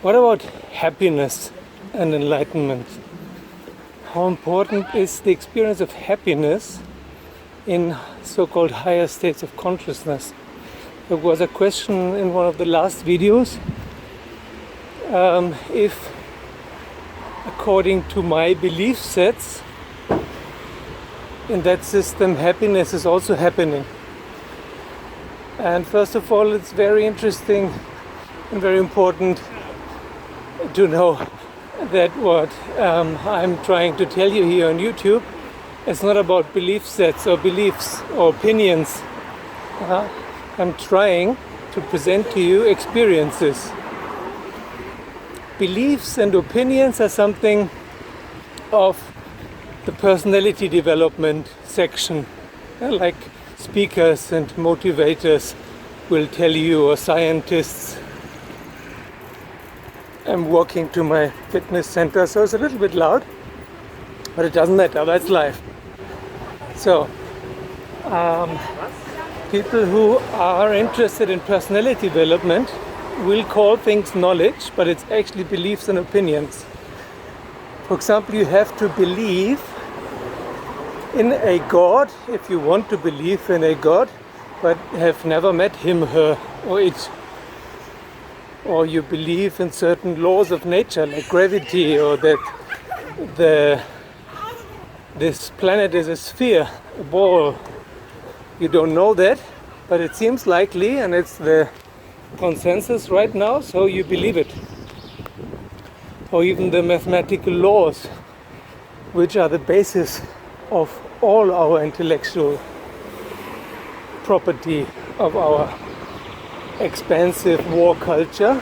What about happiness and enlightenment? How important is the experience of happiness in so-called higher states of consciousness? There was a question in one of the last videos if, according to my belief sets, in that system happiness is also happening. And first of all, it's very interesting and very important to know that what I'm trying to tell you here on YouTube is not about belief sets or beliefs or opinions. I'm trying to present to you experiences. Beliefs and opinions are something of the personality development section, like speakers and motivators will tell you, or scientists. I'm walking to my fitness center, so it's a little bit loud, but it doesn't matter, that's life. So, people who are interested in personality development will call things knowledge, but it's actually beliefs and opinions. For example, you have to believe in a God, if you want to believe in a God, but have never met him, her, or it. Or you believe in certain laws of nature, like gravity, or that this planet is a sphere, a ball. You don't know that, but it seems likely, and it's the consensus right now, so you believe it. Or even the mathematical laws, which are the basis of all our intellectual property of our expansive war culture,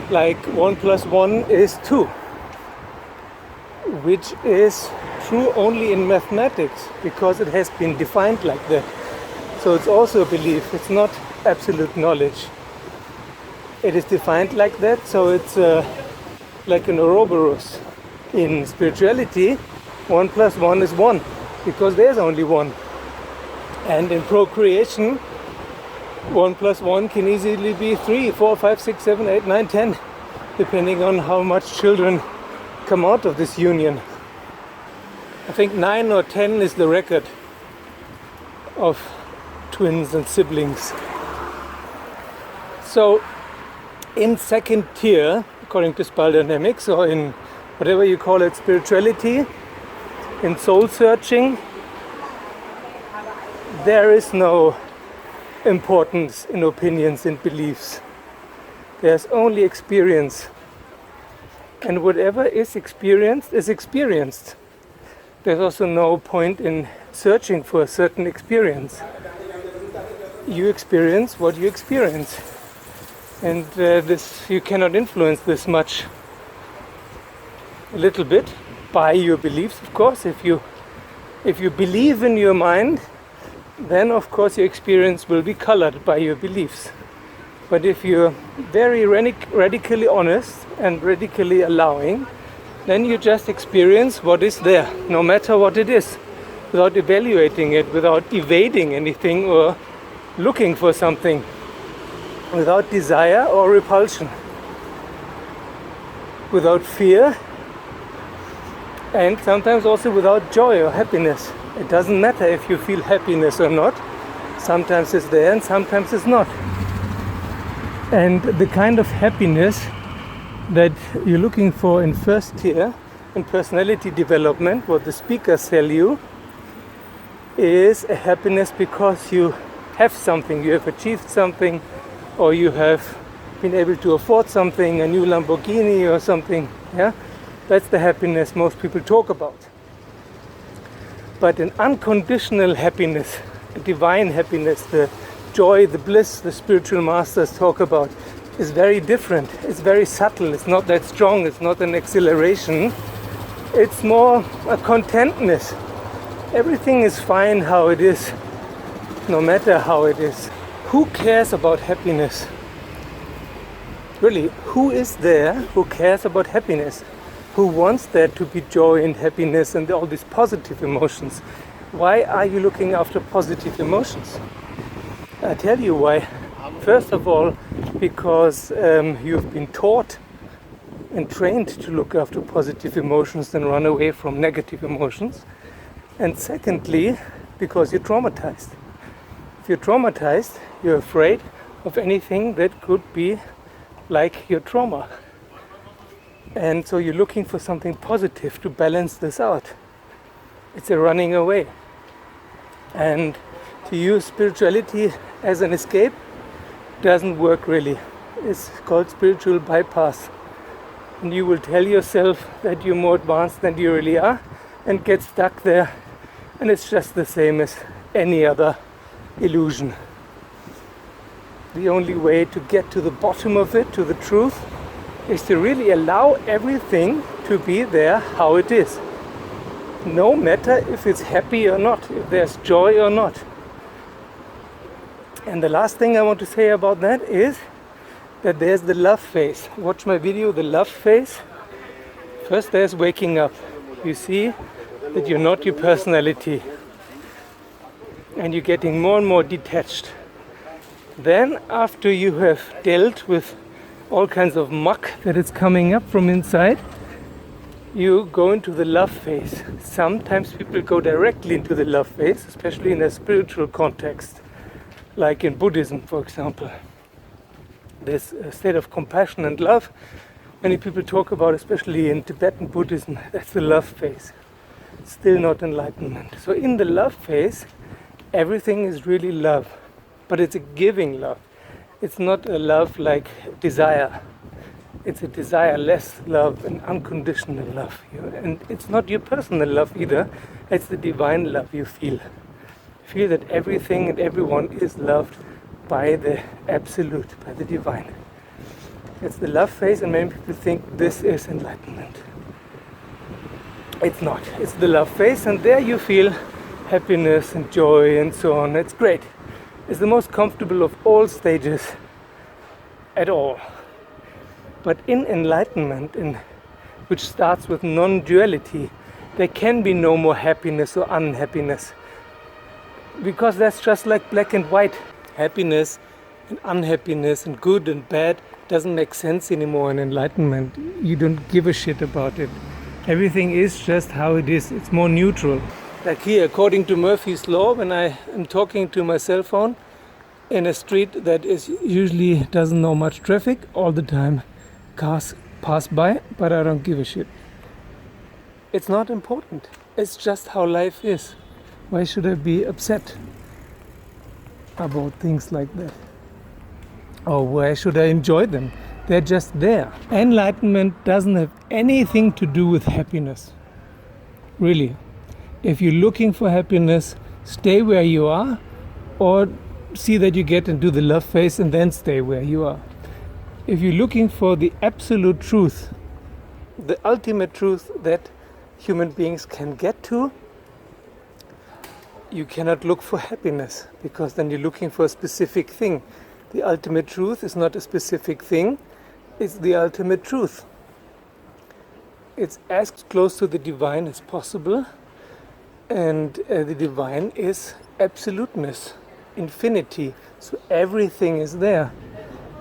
like 1 + 1 is 2, which is true only in mathematics because it has been defined like that. So it's also a belief, it's not absolute knowledge. It is defined like that, so it's like an Ouroboros. In spirituality, 1 + 1 is 1, because there's only one. And in procreation, 1 + 1 can easily be 3, 4, 5, 6, 7, 8, 9, 10, depending on how much children come out of this union. I think 9 or 10 is the record of twins and siblings. So in second tier, according to spiral dynamics, or in whatever you call it, spirituality, in soul searching, there is no importance in opinions and beliefs. There's only experience. And whatever is experienced is experienced. There's also no point in searching for a certain experience. You experience what you experience. And this, you cannot influence this much. A little bit by your beliefs, of course. If you believe in your mind, then of course your experience will be colored by your beliefs. But if you're very radically honest and radically allowing, then you just experience what is there, no matter what it is, without evaluating it, without evading anything or looking for something, without desire or repulsion, without fear, and sometimes also without joy or happiness. It doesn't matter if you feel happiness or not. Sometimes it's there and sometimes it's not. And the kind of happiness that you're looking for in first tier, in personality development, what the speakers tell you, is a happiness because you have something, you have achieved something, or you have been able to afford something, a new Lamborghini or something. Yeah, that's the happiness most people talk about. But an unconditional happiness, a divine happiness, the joy, the bliss the spiritual masters talk about, is very different. It's very subtle. It's not that strong. It's not an exhilaration. It's more a contentness. Everything is fine how it is, no matter how it is. Who cares about happiness? Really, who is there who cares about happiness? Who wants there to be joy and happiness and all these positive emotions? Why are you looking after positive emotions? I tell you why. First of all, because you've been taught and trained to look after positive emotions and run away from negative emotions. And secondly, because you're traumatized. If you're traumatized, you're afraid of anything that could be like your trauma. And so you're looking for something positive to balance this out. It's a running away. And to use spirituality as an escape doesn't work really. It's called spiritual bypass. And you will tell yourself that you're more advanced than you really are and get stuck there. And it's just the same as any other illusion. The only way to get to the bottom of it, to the truth, is to really allow everything to be there how it is. No matter if it's happy or not, if there's joy or not. And the last thing I want to say about that is that there's the love phase. Watch my video, the love phase. First there's waking up. You see that you're not your personality. And you're getting more and more detached. Then after you have dealt with all kinds of muck that is coming up from inside, you go into the love phase. Sometimes people go directly into the love phase, especially in a spiritual context, like in Buddhism, for example. This state of compassion and love, many people talk about, especially in Tibetan Buddhism, that's the love phase. Still not enlightenment. So in the love phase, everything is really love, but it's a giving love. It's not a love like desire. It's a desire-less love, an unconditional love. And it's not your personal love either. It's the divine love you feel. You feel that everything and everyone is loved by the absolute, by the divine. It's the love phase, and many people think this is enlightenment. It's not. It's the love phase, and there you feel happiness and joy and so on. It's great. It's the most comfortable of all stages at all. But in enlightenment, which starts with non-duality, there can be no more happiness or unhappiness. Because that's just like black and white. Happiness and unhappiness and good and bad doesn't make sense anymore in enlightenment. You don't give a shit about it. Everything is just how it is. It's more neutral. Like here, according to Murphy's Law, when I am talking to my cell phone in a street that is usually doesn't know much traffic all the time, cars pass by, but I don't give a shit. It's not important. It's just how life is. Why should I be upset about things like that? Or why should I enjoy them? They're just there. Enlightenment doesn't have anything to do with happiness. Really. If you're looking for happiness, stay where you are, or see that you get into the love phase and then stay where you are. If you're looking for the absolute truth, the ultimate truth that human beings can get to, you cannot look for happiness, because then you're looking for a specific thing. The ultimate truth is not a specific thing, it's the ultimate truth. It's as close to the divine as possible, and the divine is absoluteness, infinity. So everything is there.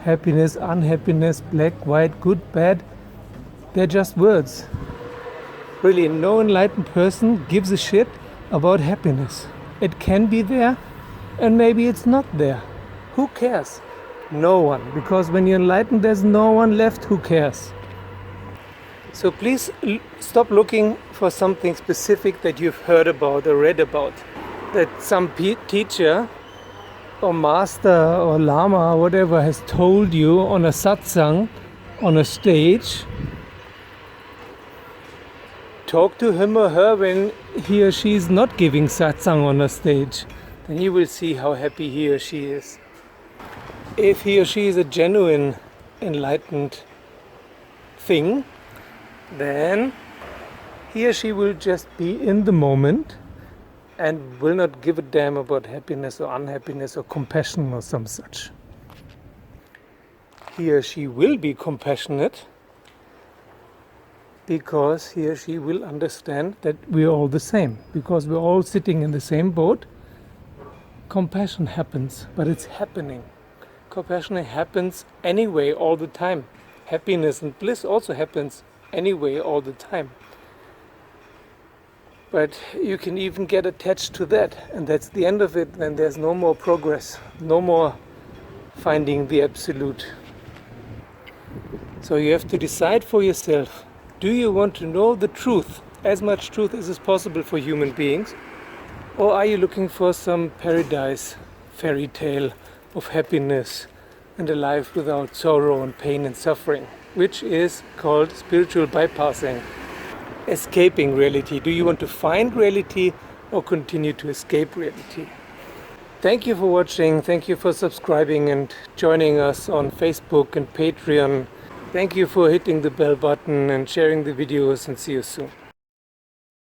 Happiness, unhappiness, black, white, good, bad, they're just words. Really, no enlightened person gives a shit about happiness. It can be there, and maybe it's not there. Who cares? No one. Because when you're enlightened, there's no one left who cares. So please stop looking for something specific that you've heard about or read about. That some teacher or master or lama or whatever has told you on a satsang, on a stage. Talk to him or her when he or she is not giving satsang on a stage. Then you will see how happy he or she is. If he or she is a genuine enlightened thing, then he or she will just be in the moment and will not give a damn about happiness or unhappiness or compassion or some such. He or she will be compassionate because he or she will understand that we are all the same. Because we're all sitting in the same boat, compassion happens, but it's happening. compassion happens anyway all the time. Happiness and bliss also happens anyway all the time. But you can even get attached to that, and that's the end of it. Then there's no more progress, no more finding the absolute. So you have to decide for yourself, do you want to know the truth, as much truth as is possible for human beings, or are you looking for some paradise, fairy tale of happiness and a life without sorrow and pain and suffering, which is called spiritual bypassing, escaping reality? Do you want to find reality or continue to escape reality? Thank you for watching, thank you for subscribing and joining us on Facebook and Patreon. Thank you for hitting the bell button and sharing the videos, and see you soon.